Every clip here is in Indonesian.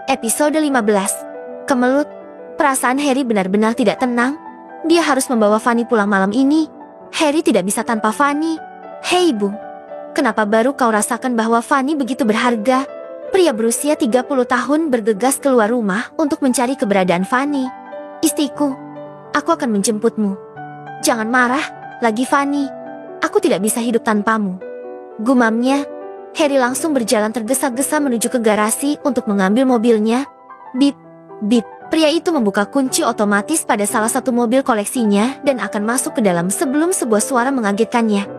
Episode 15. Kemelut. Perasaan Harry benar-benar tidak tenang. Dia harus membawa Fanny pulang malam ini. Harry tidak bisa tanpa Fanny. Hei Ibu, kenapa baru kau rasakan bahwa Fanny begitu berharga? Pria berusia 30 tahun bergegas keluar rumah untuk mencari keberadaan Fanny. Istriku, aku akan menjemputmu. Jangan marah, lagi Fanny. Aku tidak bisa hidup tanpamu. Gumamnya. Harry langsung berjalan tergesa-gesa menuju ke garasi untuk mengambil mobilnya. Bip, bip. Pria itu membuka kunci otomatis pada salah satu mobil koleksinya dan akan masuk ke dalam sebelum sebuah suara mengagetkannya.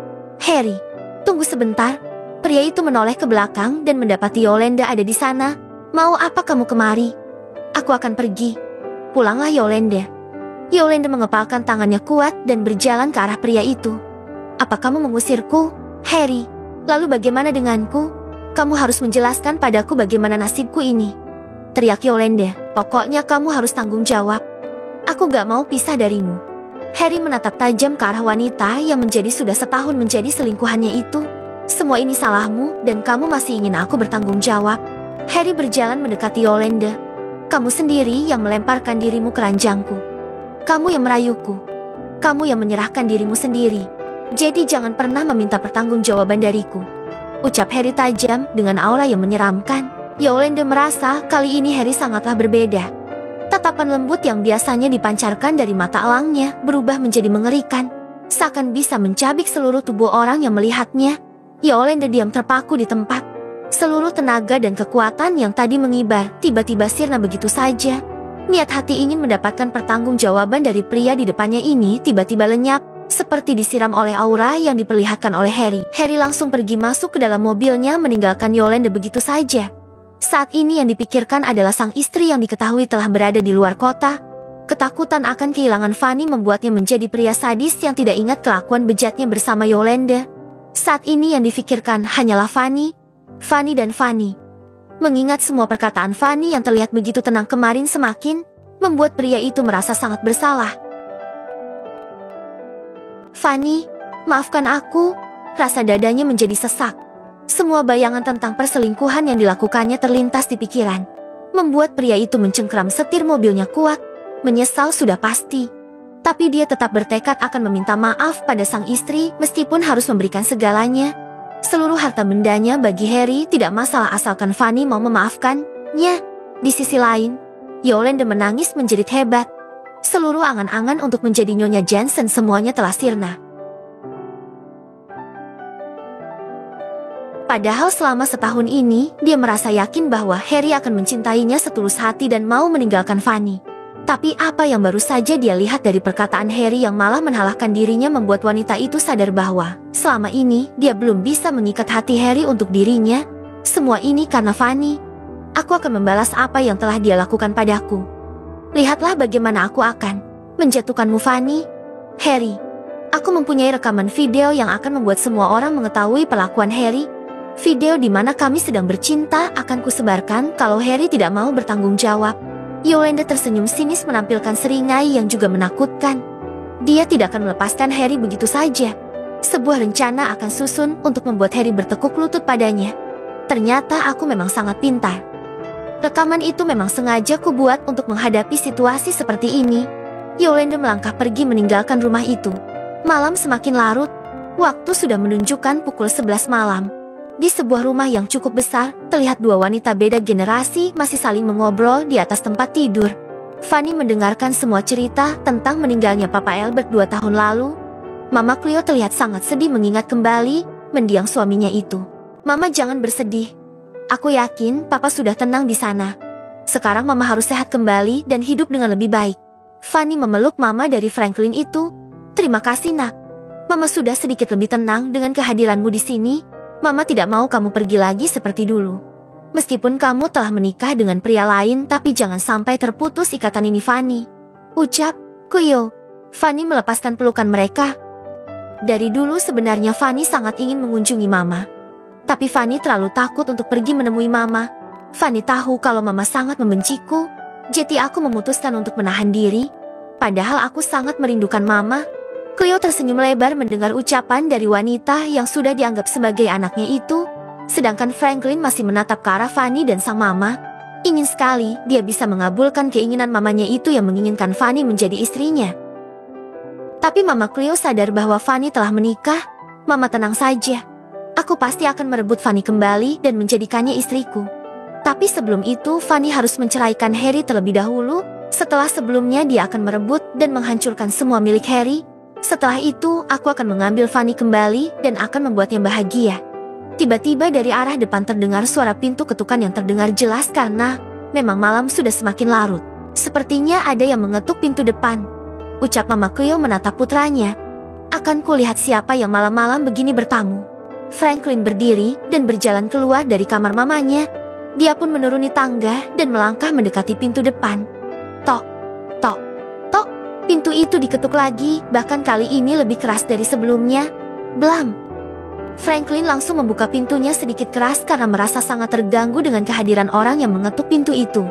Harry, tunggu sebentar. Pria itu menoleh ke belakang dan mendapati Yolanda ada di sana. Mau apa kamu kemari? Aku akan pergi. Pulanglah Yolanda. Yolanda mengepalkan tangannya kuat dan berjalan ke arah pria itu. Apa kamu mengusirku, Harry? Lalu bagaimana denganku? Kamu harus menjelaskan padaku bagaimana nasibku ini. Teriak Yolanda. Pokoknya kamu harus tanggung jawab. Aku gak mau pisah darimu. Harry menatap tajam ke arah wanita yang sudah setahun menjadi selingkuhannya itu. Semua ini salahmu dan kamu masih ingin aku bertanggung jawab. Harry berjalan mendekati Yolanda. Kamu sendiri yang melemparkan dirimu ke ranjangku. Kamu yang merayuku. Kamu yang menyerahkan dirimu sendiri. Jadi jangan pernah meminta pertanggungjawaban dariku. Ucap Harry tajam dengan aura yang menyeramkan. Yolanda merasa kali ini Harry sangatlah berbeda. Tatapan lembut yang biasanya dipancarkan dari mata elangnya berubah menjadi mengerikan. Seakan bisa mencabik seluruh tubuh orang yang melihatnya. Yolanda diam terpaku di tempat. Seluruh tenaga dan kekuatan yang tadi mengibar tiba-tiba sirna begitu saja. Niat hati ingin mendapatkan pertanggungjawaban dari pria di depannya ini tiba-tiba lenyap. Seperti disiram oleh aura yang diperlihatkan oleh Harry. Harry langsung pergi masuk ke dalam mobilnya meninggalkan Yolanda begitu saja. Saat ini yang dipikirkan adalah sang istri yang diketahui telah berada di luar kota. Ketakutan akan kehilangan Fanny membuatnya menjadi pria sadis yang tidak ingat kelakuan bejatnya bersama Yolanda. Saat ini yang difikirkan hanyalah Fanny. Fanny dan Fanny. Mengingat semua perkataan Fanny yang terlihat begitu tenang kemarin semakin membuat pria itu merasa sangat bersalah. Fanny, maafkan aku. Rasa dadanya menjadi sesak. Semua bayangan tentang perselingkuhan yang dilakukannya terlintas di pikiran. Membuat pria itu mencengkram setir mobilnya kuat. Menyesal sudah pasti. Tapi dia tetap bertekad akan meminta maaf pada sang istri meskipun harus memberikan segalanya. Seluruh harta bendanya bagi Harry tidak masalah asalkan Fanny mau memaafkannya. Di sisi lain, Yolanda menangis menjerit hebat. Seluruh angan-angan untuk menjadi Nyonya Jensen semuanya telah sirna. Padahal selama setahun ini, dia merasa yakin bahwa Harry akan mencintainya setulus hati dan mau meninggalkan Fanny. Tapi apa yang baru saja dia lihat dari perkataan Harry yang malah menhalahkan dirinya membuat wanita itu sadar bahwa selama ini dia belum bisa mengikat hati Harry untuk dirinya. Semua ini karena Fanny. Aku akan membalas apa yang telah dia lakukan padaku. Lihatlah bagaimana aku akan menjatuhkanmu, Fanny. Harry, aku mempunyai rekaman video yang akan membuat semua orang mengetahui perlakuan Harry. Video di mana kami sedang bercinta akan kusebarkan kalau Harry tidak mau bertanggung jawab. Yolanda tersenyum sinis menampilkan seringai yang juga menakutkan. Dia tidak akan melepaskan Harry begitu saja. Sebuah rencana akan susun untuk membuat Harry bertekuk lutut padanya. Ternyata aku memang sangat pintar. Rekaman itu memang sengaja kubuat untuk menghadapi situasi seperti ini. Yolanda melangkah pergi meninggalkan rumah itu. Malam semakin larut. Waktu sudah menunjukkan pukul 11 malam. Di sebuah rumah yang cukup besar, terlihat dua wanita beda generasi masih saling mengobrol di atas tempat tidur. Fanny mendengarkan semua cerita tentang meninggalnya Papa Albert 2 tahun lalu. Mama Cleo terlihat sangat sedih mengingat kembali mendiang suaminya itu. Mama jangan bersedih. Aku yakin Papa sudah tenang di sana. Sekarang Mama harus sehat kembali dan hidup dengan lebih baik. Fanny memeluk Mama dari Franklin itu. Terima kasih nak. Mama sudah sedikit lebih tenang dengan kehadiranmu di sini. Mama tidak mau kamu pergi lagi seperti dulu. Meskipun kamu telah menikah dengan pria lain, tapi jangan sampai terputus ikatan ini, Fanny. Ucap Cleo. Fanny melepaskan pelukan mereka. Dari dulu sebenarnya Fanny sangat ingin mengunjungi Mama. Tapi Fanny terlalu takut untuk pergi menemui Mama. Fanny tahu kalau Mama sangat membenciku. Jadi aku memutuskan untuk menahan diri. Padahal aku sangat merindukan Mama. Cleo tersenyum lebar mendengar ucapan dari wanita yang sudah dianggap sebagai anaknya itu. Sedangkan Franklin masih menatap ke arah Fanny dan sang Mama. Ingin sekali dia bisa mengabulkan keinginan mamanya itu yang menginginkan Fanny menjadi istrinya. Tapi Mama Cleo sadar bahwa Fanny telah menikah. Mama tenang saja. Aku pasti akan merebut Fanny kembali dan menjadikannya istriku. Tapi sebelum itu Fanny harus menceraikan Harry terlebih dahulu. Setelah sebelumnya dia akan merebut dan menghancurkan semua milik Harry. Setelah itu aku akan mengambil Fanny kembali dan akan membuatnya bahagia. Tiba-tiba dari arah depan terdengar suara pintu ketukan yang terdengar jelas karena memang malam sudah semakin larut. Sepertinya ada yang mengetuk pintu depan. Ucap Mama Cleo menatap putranya. Akan kulihat siapa yang malam-malam begini bertamu. Franklin berdiri dan berjalan keluar dari kamar mamanya. Dia pun menuruni tangga dan melangkah mendekati pintu depan. Tok, tok, tok. Pintu itu diketuk lagi, bahkan kali ini lebih keras dari sebelumnya. Blam. Franklin langsung membuka pintunya sedikit keras karena merasa sangat terganggu dengan kehadiran orang yang mengetuk pintu itu.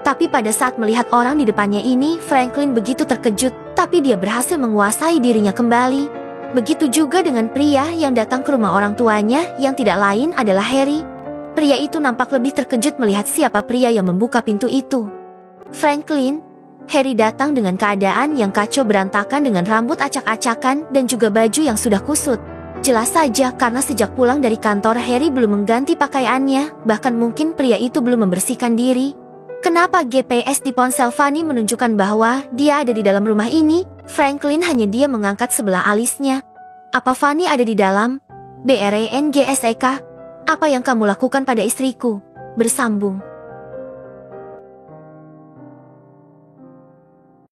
Tapi pada saat melihat orang di depannya ini, Franklin begitu terkejut, tapi dia berhasil menguasai dirinya kembali. Begitu juga dengan pria yang datang ke rumah orang tuanya yang tidak lain adalah Harry. Pria itu nampak lebih terkejut melihat siapa pria yang membuka pintu itu. Franklin, Harry datang dengan keadaan yang kacau berantakan dengan rambut acak-acakan dan juga baju yang sudah kusut. Jelas saja karena sejak pulang dari kantor Harry belum mengganti pakaiannya, bahkan mungkin pria itu belum membersihkan diri. Kenapa GPS di ponsel Fanny menunjukkan bahwa dia ada di dalam rumah ini? Franklin hanya diam mengangkat sebelah alisnya. Apa Fanny ada di dalam? BRANGSEK? Apa yang kamu lakukan pada istriku? Bersambung.